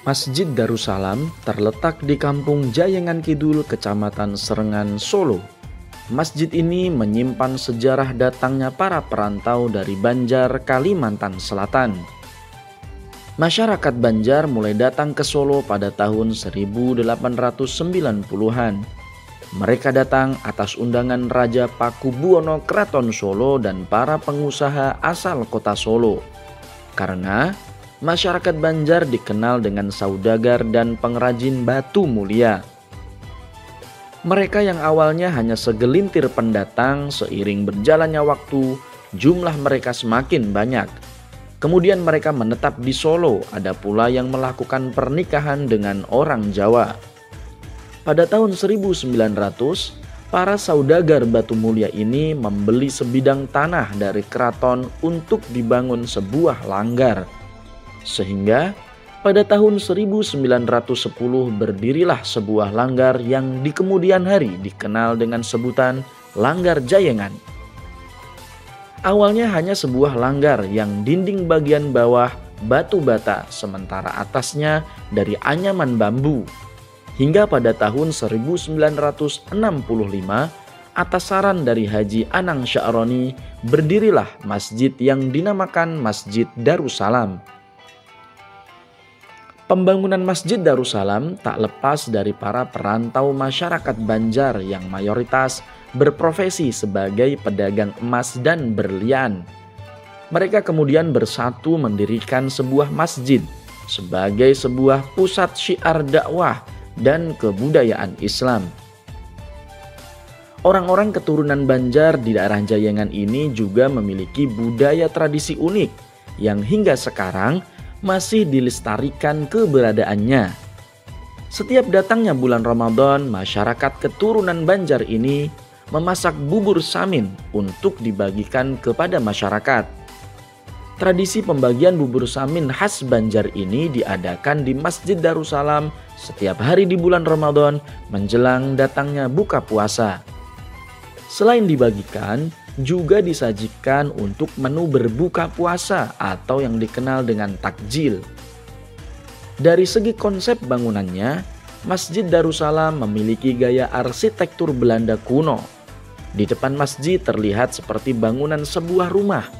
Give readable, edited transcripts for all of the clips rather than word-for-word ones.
Masjid Darussalam terletak di Kampung Jayengan Kidul, Kecamatan Serengan, Solo. Masjid ini menyimpan sejarah datangnya para perantau dari Banjar, Kalimantan Selatan. Masyarakat Banjar mulai datang ke Solo pada tahun 1890-an. Mereka datang atas undangan Raja Pakubuwono Kraton Solo dan para pengusaha asal kota Solo. Karena masyarakat Banjar dikenal dengan saudagar dan pengrajin batu mulia. Mereka yang awalnya hanya segelintir pendatang, seiring berjalannya waktu, jumlah mereka semakin banyak. Kemudian mereka menetap di Solo, ada pula yang melakukan pernikahan dengan orang Jawa. Pada tahun 1900, para saudagar batu mulia ini membeli sebidang tanah dari keraton untuk dibangun sebuah langgar. Sehingga pada tahun 1910 berdirilah sebuah langgar yang di kemudian hari dikenal dengan sebutan Langgar Jayengan. Awalnya hanya sebuah langgar yang dinding bagian bawah batu bata, sementara atasnya dari anyaman bambu. Hingga pada tahun 1965, atas saran dari Haji Anang Sya'roni, berdirilah masjid yang dinamakan Masjid Darussalam. Pembangunan Masjid Darussalam tak lepas dari para perantau masyarakat Banjar yang mayoritas berprofesi sebagai pedagang emas dan berlian. Mereka kemudian bersatu mendirikan sebuah masjid sebagai sebuah pusat syiar dakwah dan kebudayaan Islam. Orang-orang keturunan Banjar di daerah Jayengan ini juga memiliki budaya tradisi unik yang hingga sekarang masih dilestarikan keberadaannya. Setiap datangnya bulan Ramadan, masyarakat keturunan Banjar ini memasak bubur samin untuk dibagikan kepada masyarakat. Tradisi pembagian bubur samin khas Banjar ini diadakan di Masjid Darussalam setiap hari di bulan Ramadan menjelang datangnya buka puasa. Selain dibagikan, juga disajikan untuk menu berbuka puasa atau yang dikenal dengan takjil. Dari segi konsep bangunannya, Masjid Darussalam memiliki gaya arsitektur Belanda kuno. Di depan masjid terlihat seperti bangunan sebuah rumah.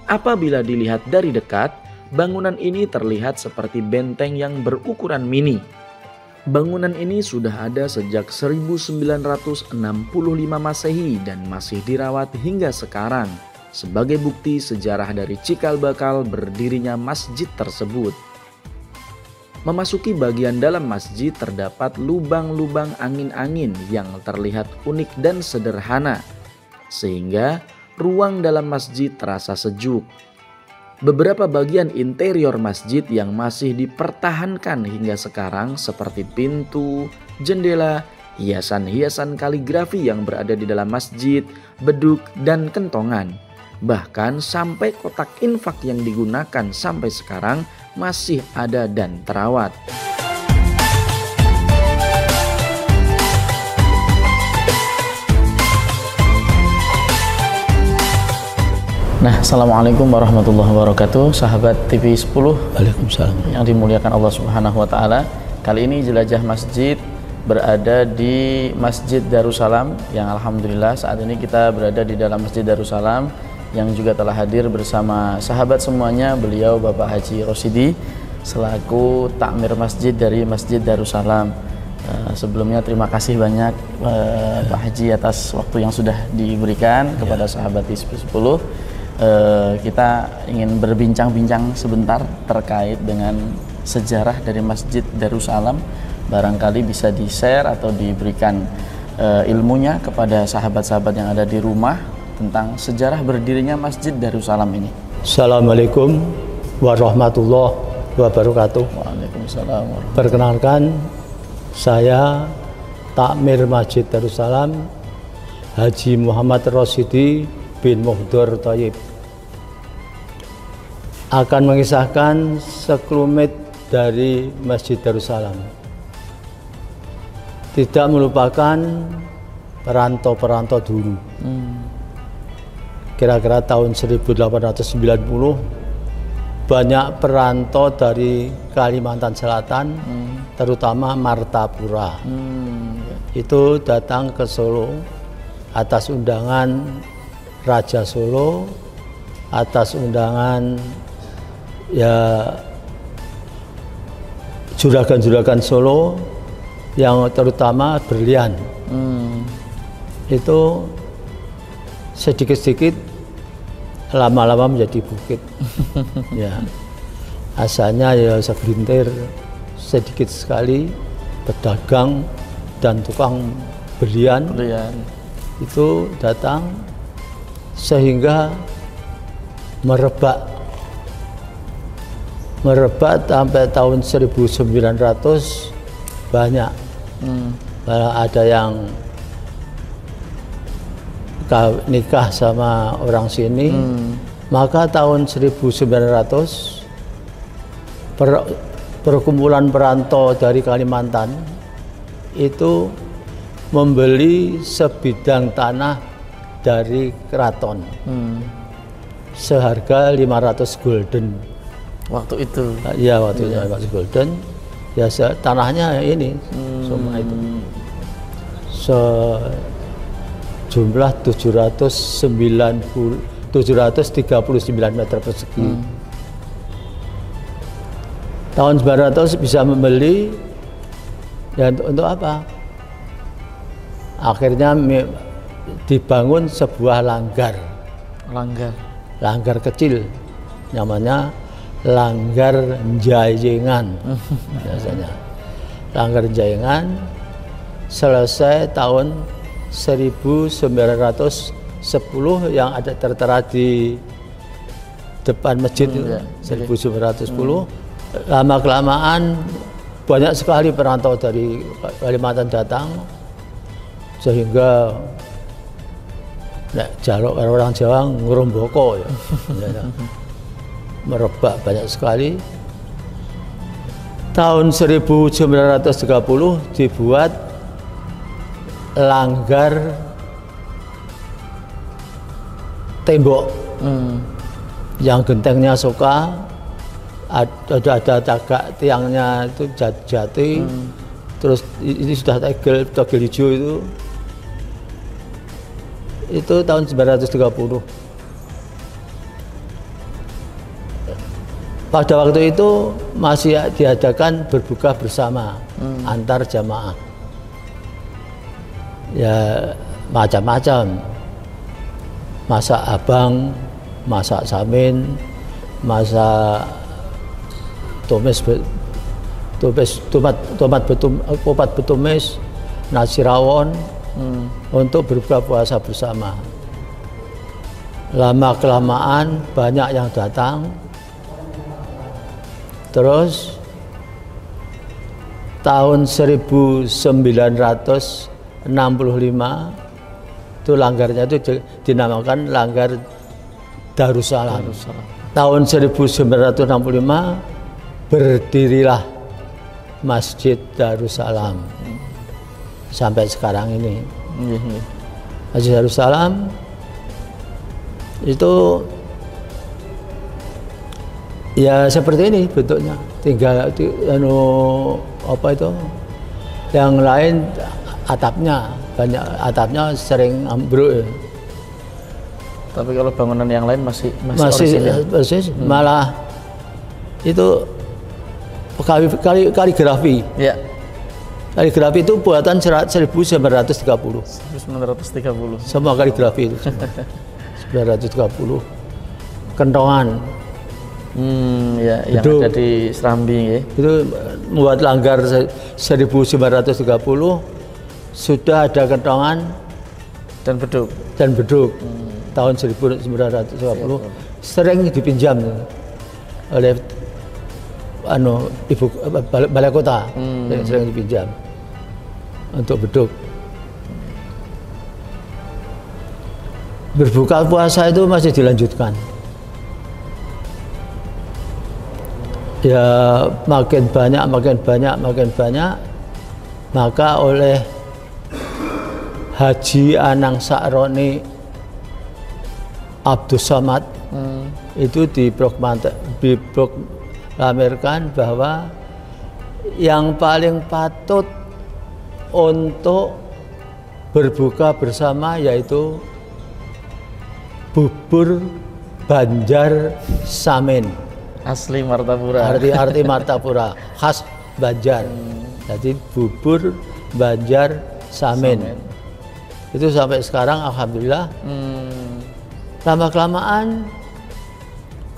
Apabila dilihat dari dekat, bangunan ini terlihat seperti benteng yang berukuran mini. Bangunan ini sudah ada sejak 1965 Masehi dan masih dirawat hingga sekarang sebagai bukti sejarah dari cikal bakal berdirinya masjid tersebut. Memasuki bagian dalam masjid terdapat lubang-lubang angin-angin yang terlihat unik dan sederhana, sehingga ruang dalam masjid terasa sejuk. Beberapa bagian interior masjid yang masih dipertahankan hingga sekarang seperti pintu, jendela, hiasan-hiasan kaligrafi yang berada di dalam masjid, beduk, dan kentongan. Bahkan sampai kotak infak yang digunakan sampai sekarang masih ada dan terawat. Nah, Assalamualaikum warahmatullahi wabarakatuh, sahabat TV 10. Waalaikumsalam. Yang dimuliakan Allah Subhanahu wa taala. Kali ini jelajah masjid berada di Masjid Darussalam yang alhamdulillah saat ini kita berada di dalam Masjid Darussalam yang juga telah hadir bersama sahabat semuanya, beliau Bapak Haji Rosidi selaku takmir masjid dari Masjid Darussalam. Sebelumnya terima kasih banyak Pak Haji atas waktu yang sudah diberikan kepada sahabat TV 10. Kita ingin berbincang-bincang sebentar terkait dengan sejarah dari Masjid Darussalam. Barangkali bisa di-share atau diberikan ilmunya kepada sahabat-sahabat yang ada di rumah tentang sejarah berdirinya Masjid Darussalam ini. Assalamualaikum warahmatullahi wabarakatuh. Waalaikumsalam. Perkenalkan, saya takmir Masjid Darussalam Haji Muhammad Rosidi bin Muhdor Thayyib, akan mengisahkan sekelumit dari Masjid Darussalam. Tidak melupakan perantau-perantau dulu. Kira-kira tahun 1890 banyak perantau dari Kalimantan Selatan, terutama Martapura. Itu datang ke Solo atas undangan Raja Solo, atas undangan ya juragan-juragan Solo yang terutama berlian. Itu sedikit-sedikit lama-lama menjadi bukit. Ya, asalnya ya segelintir sedikit sekali pedagang dan tukang berlian itu datang sehingga merebak sampai tahun 1900 banyak. Ada yang nikah sama orang sini, maka tahun 1900 perkumpulan perantau dari Kalimantan itu membeli sebidang tanah dari keraton seharga 500 gulden. Waktu itu? Ya, waktu itu 500 gulden. Ya, tanahnya ini semua itu. Jumlah 739 meter persegi. Tahun 900 bisa membeli, ya untuk apa? Akhirnya dibangun sebuah langgar kecil, namanya Langgar Njayengan biasanya. Langgar Njayengan selesai tahun 1910 yang ada tertera di depan masjid itu, 1910. Lama-kelamaan banyak sekali perantau dari Kalimantan datang, sehingga jaluk orang Jawa ngeromboko ya. Merebak banyak sekali. Tahun 1930 dibuat langgar tembok yang gentengnya Soka, ada tagak tiangnya itu jati, terus ini sudah tegel hijau itu tahun 1930. Pada waktu itu masih diadakan berbuka bersama antar jamaah. Ya macam-macam, masak abang, masak samin, masak tomat betumis, nasi rawon, untuk berbuka puasa bersama. Lama kelamaan banyak yang datang. Terus tahun 1965 itu langgarnya itu dinamakan Langgar Darussalam. Tahun 1965 berdirilah Masjid Darussalam sampai sekarang ini. Masjid Darussalam itu ya seperti ini bentuknya, tinggal apa itu, yang lain atapnya banyak, atapnya sering ambruk. Tapi kalau bangunan yang lain masih persis, malah itu kaligrafi. Ya. Kaligrafi itu buatan 1930. Semua kaligrafi itu 1930. Kentongan. Ya, yang ada di Serambi ya. Itu membuat langgar 1930, sudah ada kentongan dan beduk. Tahun 1930 sering dipinjam oleh ibu balai kota, sering dipinjam untuk beduk. Berbuka puasa itu masih dilanjutkan. Ya makin banyak, maka oleh Haji Anang Sakroni Abdus Somad itu diproklamirkan bahwa yang paling patut untuk berbuka bersama yaitu bubur Banjar Samin. Asli Martapura. Arti Martapura, khas Banjar. Jadi bubur Banjar Samin. Itu sampai sekarang alhamdulillah. Lama-kelamaan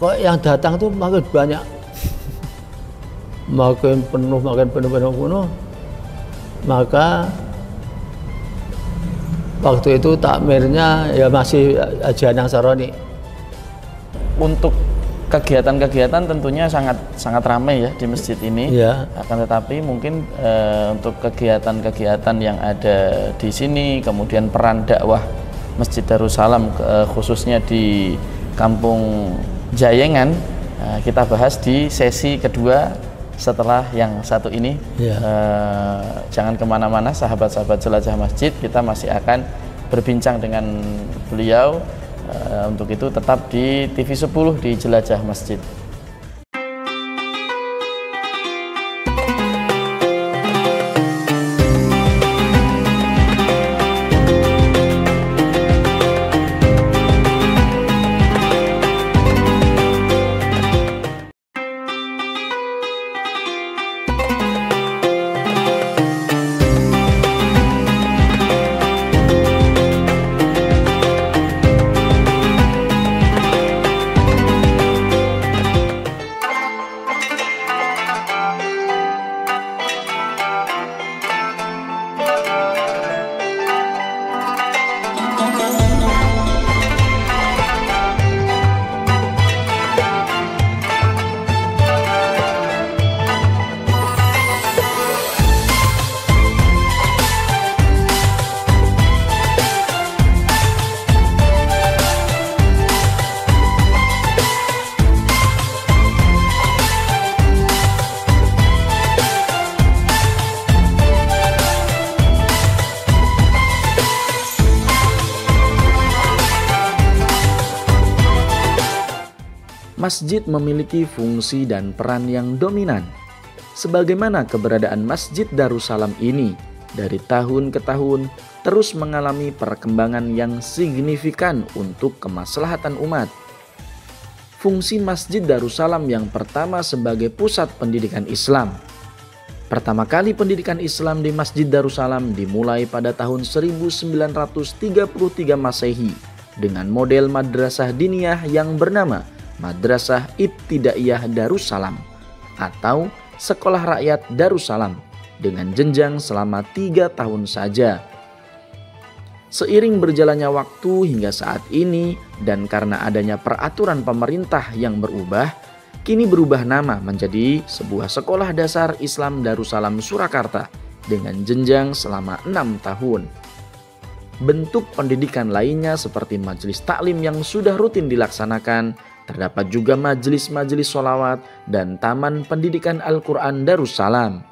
kok yang datang tuh makin banyak. Makin penuh. Maka waktu itu takmirnya ya masih Haji Anang Saroni. Untuk kegiatan-kegiatan tentunya sangat ramai ya di masjid ini. Ya. Akan tetapi mungkin untuk kegiatan-kegiatan yang ada di sini, kemudian peran dakwah Masjid Darussalam khususnya di Kampung Jayengan, kita bahas di sesi kedua setelah yang satu ini. Ya. Jangan kemana-mana sahabat-sahabat Jelajah Masjid, kita masih akan berbincang dengan beliau. Untuk itu tetap di TV 10 di Jelajah Masjid. Masjid memiliki fungsi dan peran yang dominan. Sebagaimana keberadaan Masjid Darussalam ini dari tahun ke tahun terus mengalami perkembangan yang signifikan untuk kemaslahatan umat. Fungsi Masjid Darussalam yang pertama sebagai pusat pendidikan Islam. Pertama kali pendidikan Islam di Masjid Darussalam dimulai pada tahun 1933 Masehi dengan model madrasah diniyah yang bernama Madrasah Ibtidaiyah Darussalam atau Sekolah Rakyat Darussalam dengan jenjang selama 3 tahun saja. Seiring berjalannya waktu hingga saat ini dan karena adanya peraturan pemerintah yang berubah, kini berubah nama menjadi sebuah sekolah dasar Islam Darussalam Surakarta dengan jenjang selama 6 tahun. Bentuk pendidikan lainnya seperti majelis taklim yang sudah rutin dilaksanakan. Terdapat juga majelis-majelis sholawat dan Taman Pendidikan Al-Quran Darussalam.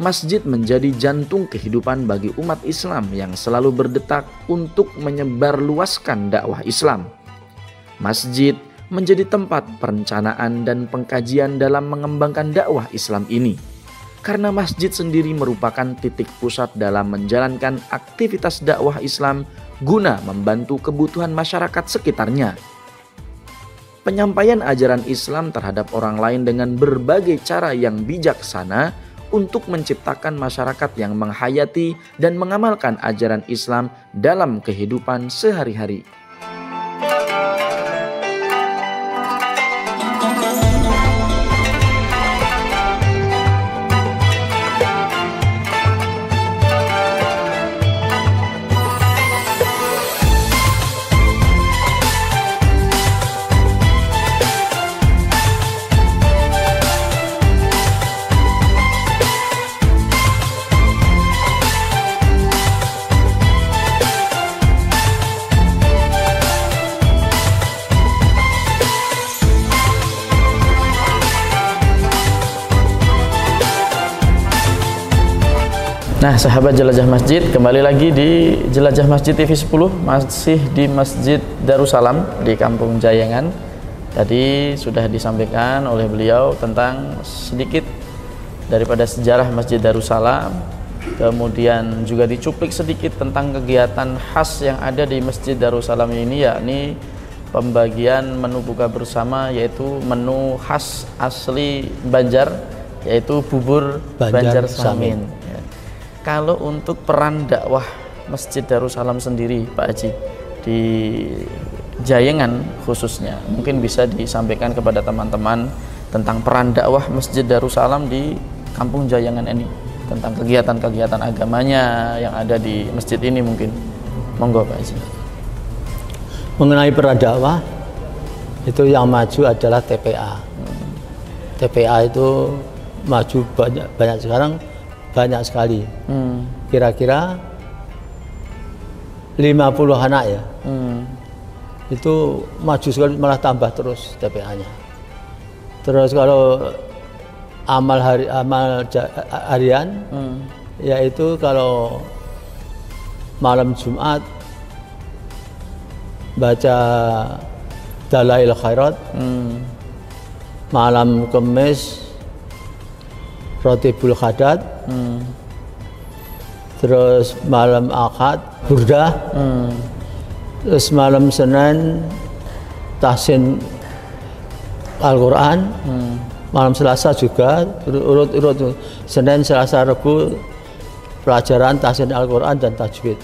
Masjid menjadi jantung kehidupan bagi umat Islam yang selalu berdetak untuk menyebarluaskan dakwah Islam. Masjid menjadi tempat perencanaan dan pengkajian dalam mengembangkan dakwah Islam ini. karena masjid sendiri merupakan titik pusat dalam menjalankan aktivitas dakwah Islam guna membantu kebutuhan masyarakat sekitarnya. Penyampaian ajaran Islam terhadap orang lain dengan berbagai cara yang bijaksana untuk menciptakan masyarakat yang menghayati dan mengamalkan ajaran Islam dalam kehidupan sehari-hari. Nah, sahabat Jelajah Masjid, kembali lagi di Jelajah Masjid TV 10, masih di Masjid Darussalam di Kampung Jayengan. Tadi sudah disampaikan oleh beliau tentang sedikit daripada sejarah Masjid Darussalam, kemudian juga dicuplik sedikit tentang kegiatan khas yang ada di Masjid Darussalam ini, yakni pembagian menu buka bersama, yaitu menu khas asli Banjar, yaitu bubur Banjar Samin. Kalau untuk peran dakwah Masjid Darussalam sendiri, Pak Haji, di Jayengan khususnya, mungkin bisa disampaikan kepada teman-teman tentang peran dakwah Masjid Darussalam di Kampung Jayengan ini, tentang kegiatan-kegiatan agamanya yang ada di masjid ini mungkin. Monggo Pak Haji. Mengenai peran dakwah, itu yang maju adalah TPA. TPA itu maju banyak sekarang, banyak sekali. Kira-kira 50 anak ya. Itu maju sekali, malah tambah terus TPA-nya. Terus kalau amal harian, yaitu kalau malam Jumat baca Dalail Khairat, malam Kamis Rotibul Khadat, terus malam Ahad Burdah, terus malam Senin tahsin Al-Quran, malam Selasa juga urut-urut, Senin, Selasa, Rabu pelajaran tahsin Al-Quran dan tajwid.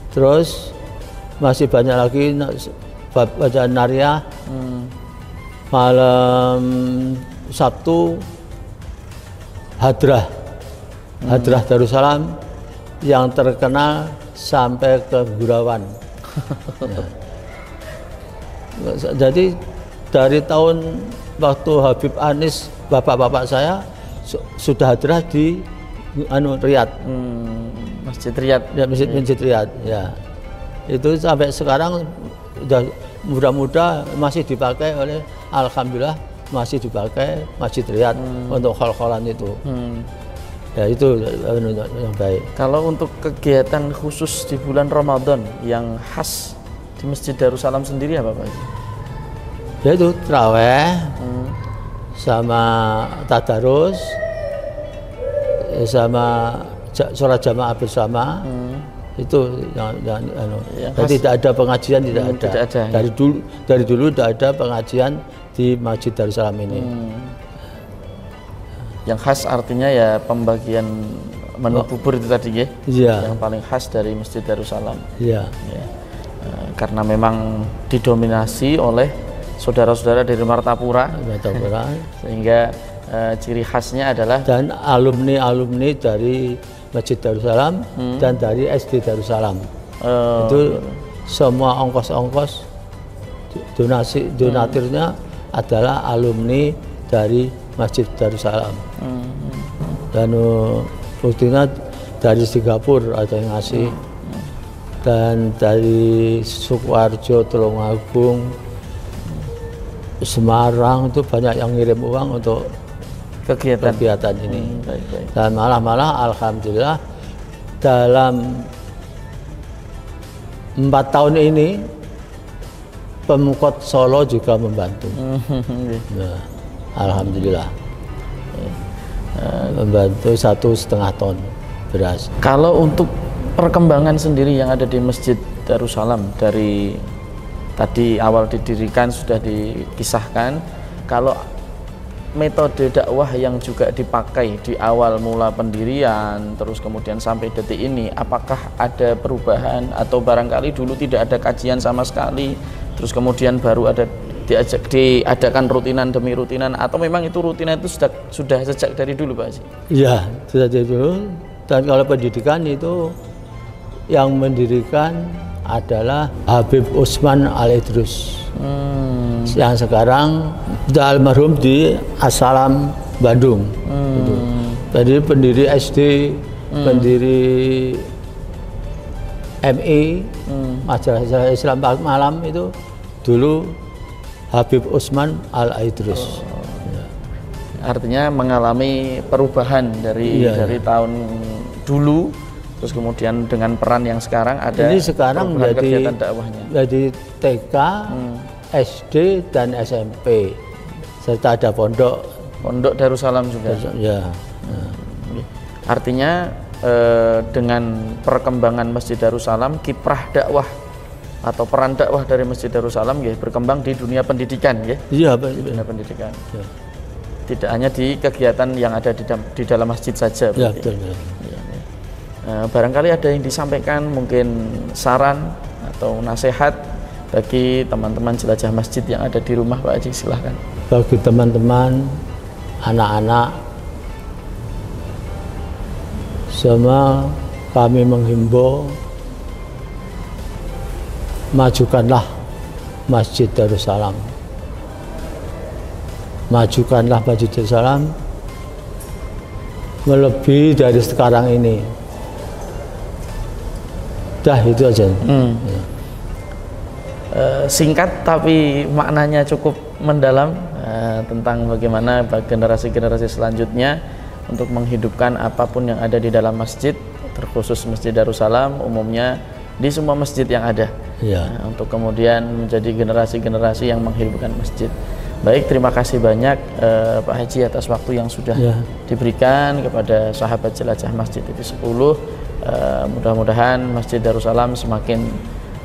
Terus masih banyak lagi bacaan Nariyah. Malam Sabtu Hadrah Darussalam yang terkenal sampai ke Gurawan. Ya. Jadi dari tahun waktu Habib Anis, bapak-bapak saya sudah hadrah di Riyadh. Masjid Riyadh. Ya, Masjid Riyadh. Ya. Itu sampai sekarang sudah mudah-mudah masih dipakai oleh, alhamdulillah masih dipakai Masjid Riyadh untuk khol-kholan itu. Ya itu yang baik. Kalau untuk kegiatan khusus di bulan Ramadan yang khas di Masjid Darussalam sendiri apa Pak? Ya itu tarawih, sama tadarus, sama sholat jamaah bersama. Itu yang jadi tidak ada pengajian, tidak ada. Dari dulu tidak ada pengajian di Masjid Darussalam ini. Yang khas artinya ya pembagian menu bubur itu tadi ya. Iya. Yang paling khas dari Masjid Darussalam. Iya. Ya. Karena memang didominasi oleh saudara-saudara dari Martapura. Sehingga ciri khasnya adalah dan alumni dari Masjid Darussalam dan dari SD Darussalam. Itu semua ongkos-ongkos donaturnya adalah alumni dari Masjid Darussalam. Dan buktinya dari Singapura ada yang ngasih, dan dari Sukoharjo, Tulungagung, Semarang itu banyak yang ngirim uang untuk kegiatan ini. Dan malah alhamdulillah dalam 4 tahun ini Pemkot Solo juga membantu. Nah, alhamdulillah. membantu 1,5 ton beras. Kalau untuk perkembangan sendiri yang ada di Masjid Darussalam dari tadi awal didirikan sudah dikisahkan, kalau metode dakwah yang juga dipakai di awal mula pendirian terus kemudian sampai detik ini, apakah ada perubahan atau barangkali dulu tidak ada kajian sama sekali terus kemudian baru ada diadakan rutinan demi rutinan, atau memang itu rutinan itu sudah sejak dari dulu Pak Haji? Iya, sudah dari dulu. Dan kalau pendidikan itu yang mendirikan adalah Habib Usman Al-Idrus, yang sekarang sudah almarhum di As-Salam Bandung. Jadi pendiri SD, pendiri MI, Madrasah Islam Malam itu dulu Habib Usman Al-Idrus. Artinya mengalami perubahan dari tahun dulu, terus kemudian dengan peran yang sekarang ada. Ini sekarang kegiatan dakwahnya. Jadi TK, SD dan SMP, serta ada pondok Darussalam juga. Ya. Artinya dengan perkembangan Masjid Darussalam, kiprah dakwah atau peran dakwah dari Masjid Darussalam ya berkembang di dunia pendidikan ya. Iya, dunia pendidikan. Ya. Tidak hanya di kegiatan yang ada di dalam masjid saja. Ya, betul. Ya. Barangkali ada yang disampaikan, mungkin saran atau nasihat bagi teman-teman jelajah masjid yang ada di rumah Pak Haji, silahkan. Bagi teman-teman, anak-anak, semua kami menghimbau, majukanlah Masjid Darussalam. Majukanlah Masjid Darussalam melebihi dari sekarang ini. Dah itu aja. Ya. Singkat tapi maknanya cukup mendalam tentang bagaimana generasi-generasi selanjutnya untuk menghidupkan apapun yang ada di dalam masjid, terkhusus Masjid Darussalam, umumnya di semua masjid yang ada. Ya. Untuk kemudian menjadi generasi-generasi yang menghidupkan masjid. Baik, terima kasih banyak Pak Haji atas waktu yang sudah diberikan kepada sahabat jelajah Masjid TV 10. Mudah-mudahan Masjid Darussalam semakin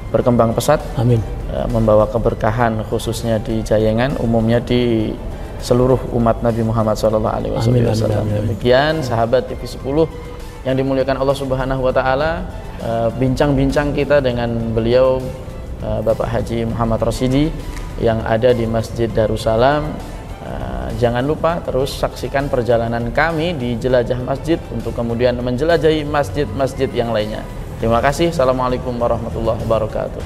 berkembang pesat. Amin. Membawa keberkahan khususnya di Jayengan, umumnya di seluruh umat Nabi Muhammad SAW. Demikian sahabat TV 10 yang dimuliakan Allah Subhanahu wa taala, bincang-bincang kita dengan beliau Bapak Haji Muhammad Rosyidi yang ada di Masjid Darussalam. Jangan lupa terus saksikan perjalanan kami di Jelajah Masjid untuk kemudian menjelajahi masjid-masjid yang lainnya. Terima kasih. Assalamualaikum warahmatullahi wabarakatuh.